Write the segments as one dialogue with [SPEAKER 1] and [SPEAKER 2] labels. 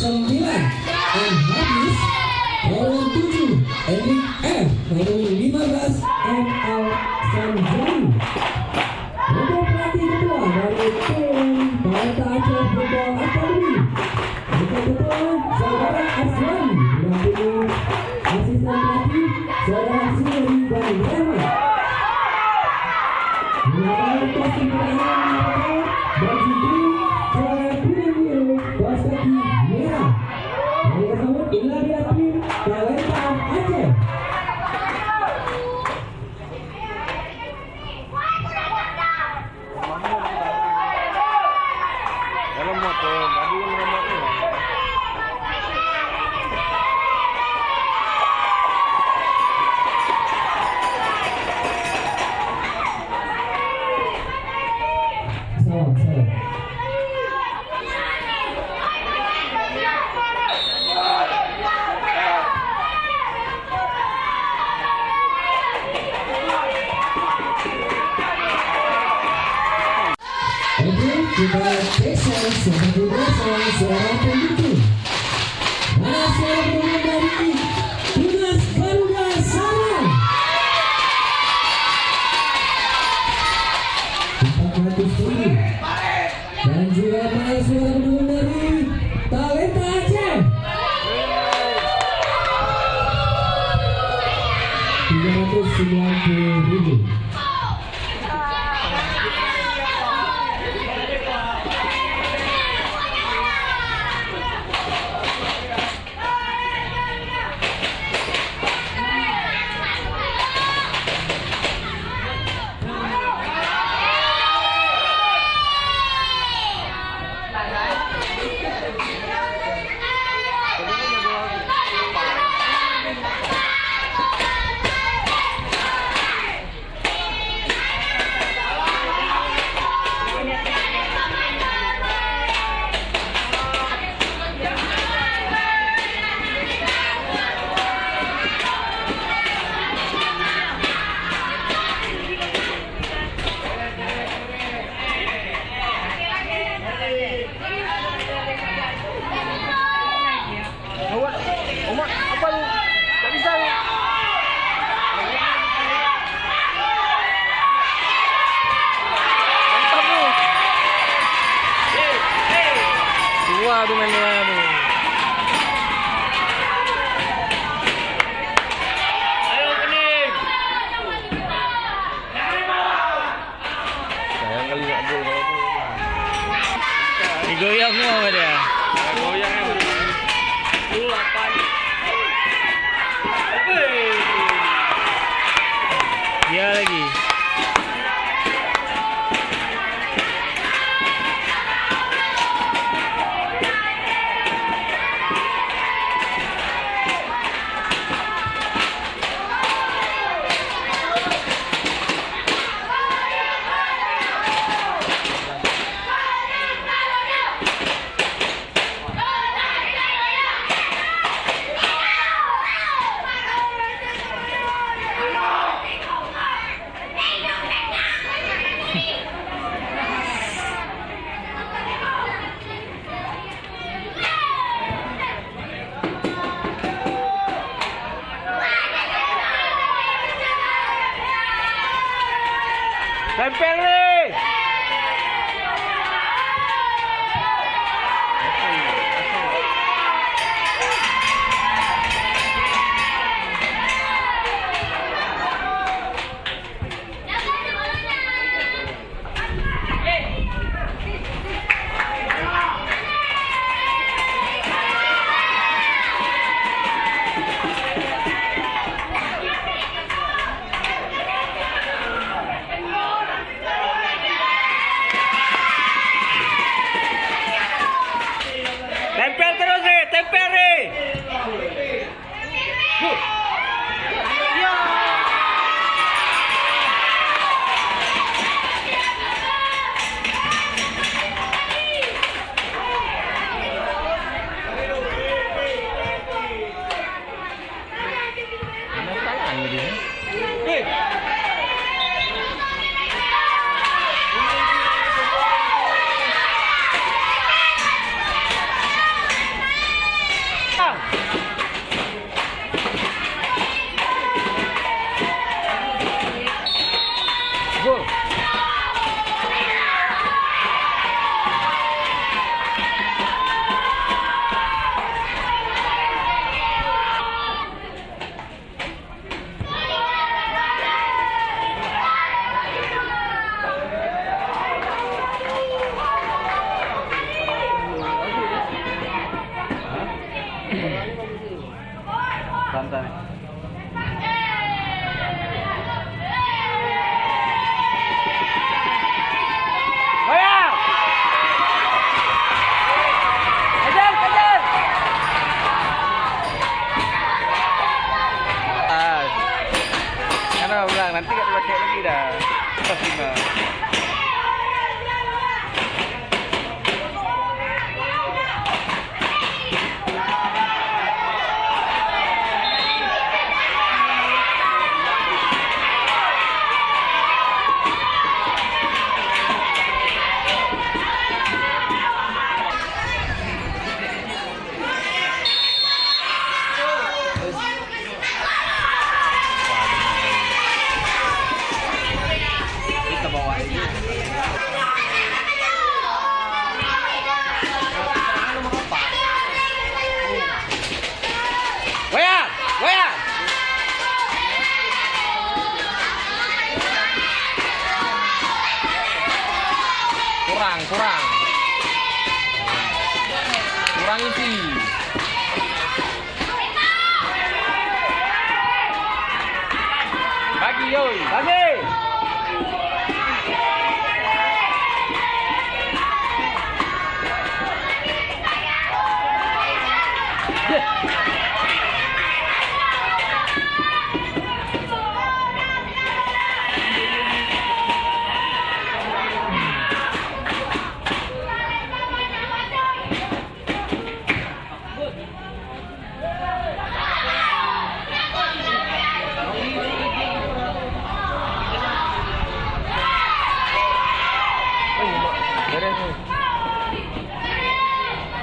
[SPEAKER 1] 9 M. Hafiz, lawan 7 Elik F, lawan 15 M. Al Sanjani. Untuk pelatih kedua dari tim Talenta Aceh Football Academy, untuk ketua saudara Aswan, didampingi asisten pelatih saudara Suri dan Rema. Melawan pasukan pertahanan baju biru saudara kuning biru bos kaki merah. Mereka sambut inilah dia tim Talenta Aceh. Kita pesan seperti biasa suara pendukung. Mana suara pendukung dari Tunas Garuda Sana. Dan juga mana suara pendukung dari Talenta Aceh. 390.000.
[SPEAKER 2] Aduh main bola aduh. Ayo kuning. Sayang kali nggak gol kalau itu. Digoyang semua sama dia. Goyang ya. 8. Dia lagi. Tempel nih. Santai. Goyang! Kejar, kejar! Karena bilang nanti gak dipakai lagi dah. Pasti mah. Kita bawa ini. Goyang, goyang. Kurang, kurang. Kurang isi. Bagi yoi, bagi.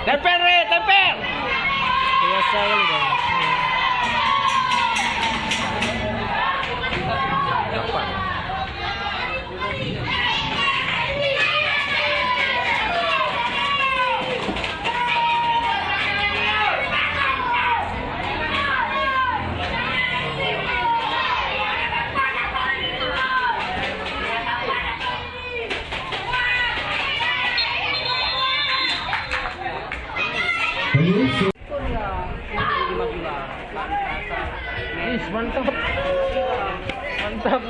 [SPEAKER 2] Tempel, Re, tempel. Biasa kali dong. Gampang. Mantap. Mantap.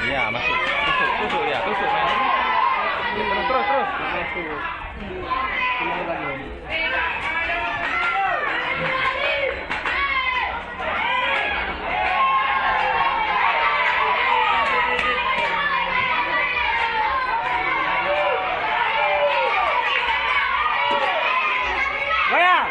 [SPEAKER 2] Iya, masuk. Tusuk, tusuk ya, tusuk men. Ya, terus, terus, terus. Masuk. Goyang.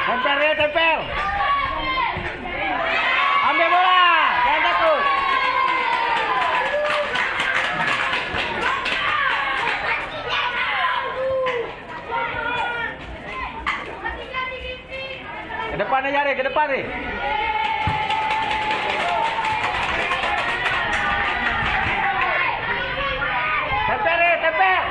[SPEAKER 2] Tempel, Re, tempel. Ambil bola, jangan takut. Ke depan aja, Re, ke depan, Re. Tempel, Re, tempel.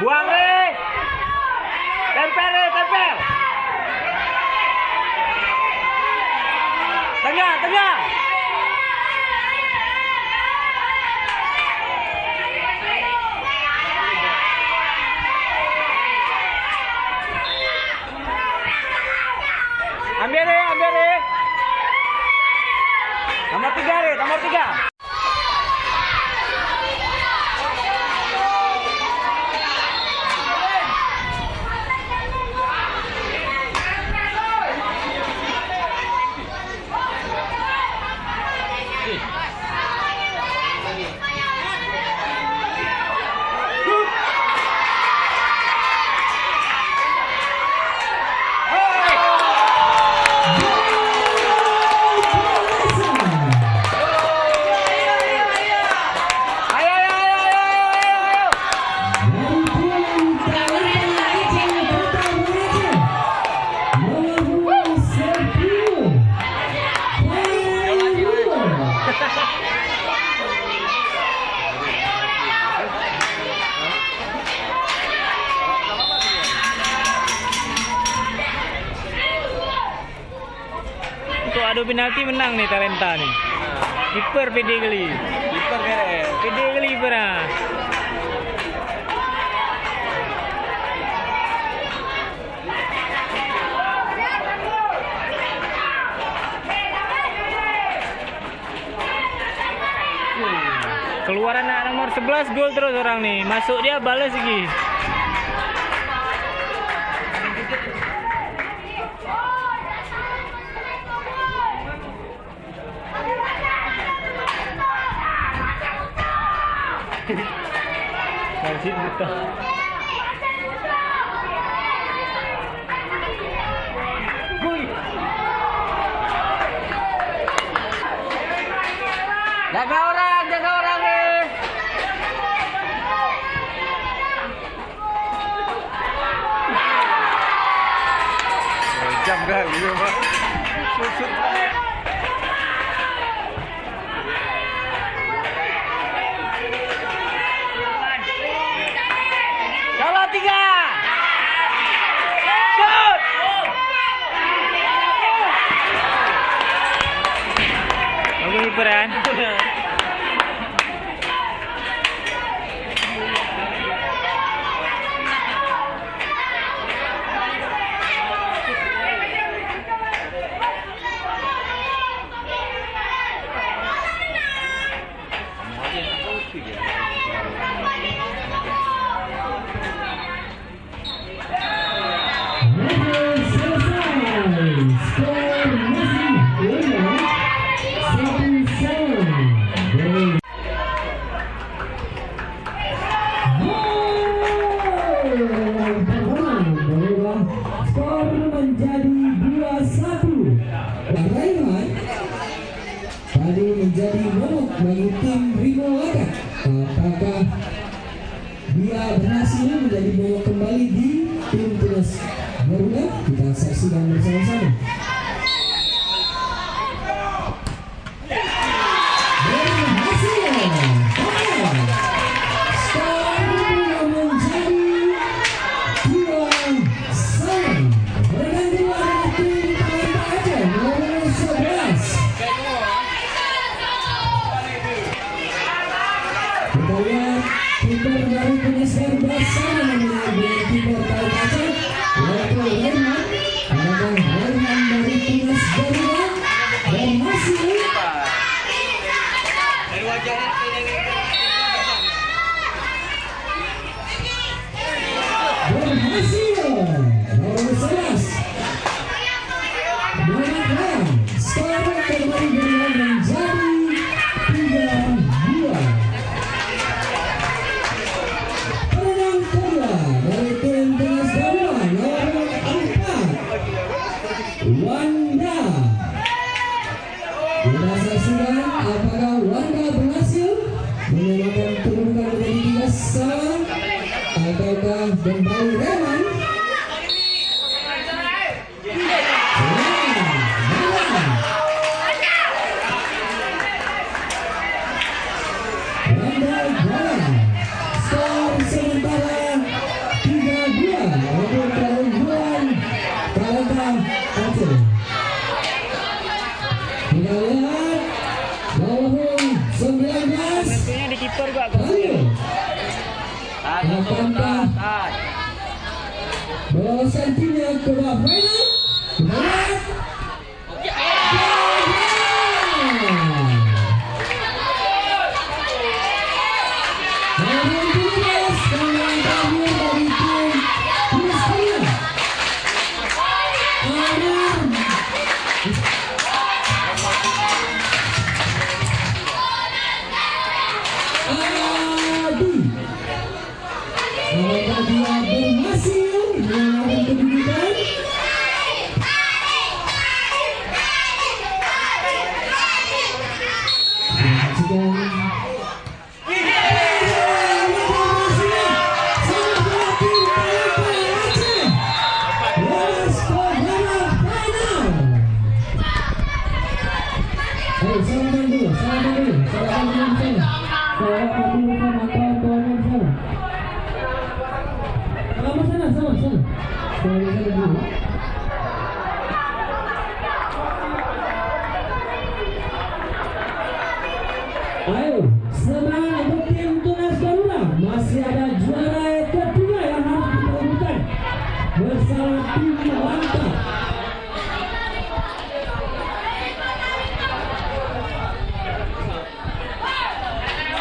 [SPEAKER 2] Buang Re. Tempel Re, tempel. Tengah, tengah. Ambil Re, ambil Re. Nomor 3 Re, nomor 3. Untuk adu penalti menang nih Talenta nih. Kiper pede kali. Kiper beres. Pede kali pernah. Keluar anak nomor 11 gol terus orang nih. Masuk dia balas lagi. Masih buta. Jaga orang nih. Jam kali itu, Pak. Kalau 3. Shoot. Bagus kiperan.
[SPEAKER 1] Skor menjadi 2-1. Raihan tadi menjadi momok bagi tim Rimau Laka. Apakah dia berhasil menjadi momok kembali di tim Tunas Garuda? Kita saksikan bersama-sama. Kita lihat kiper dari Tunas Garuda sama dengan kiper dari kaca, yaitu Herman. Adakah Herman dari Tunas Garuda berhasil? Berhasil. Nomor 11. Menang. Skor kembali berubah menjadi 3-2. Dari tim Tunas Garuda nomor 4 Wanda. Kita saksikan apakah Wanda berhasil menyamakan kedudukan menjadi 3-1 ataukah kembali Reman. Wanda Garuda. Skor sementara Akankah bola sentinya ke bawah final? Benar. Ayo, semangat untuk tim Tunas Garuda. Masih ada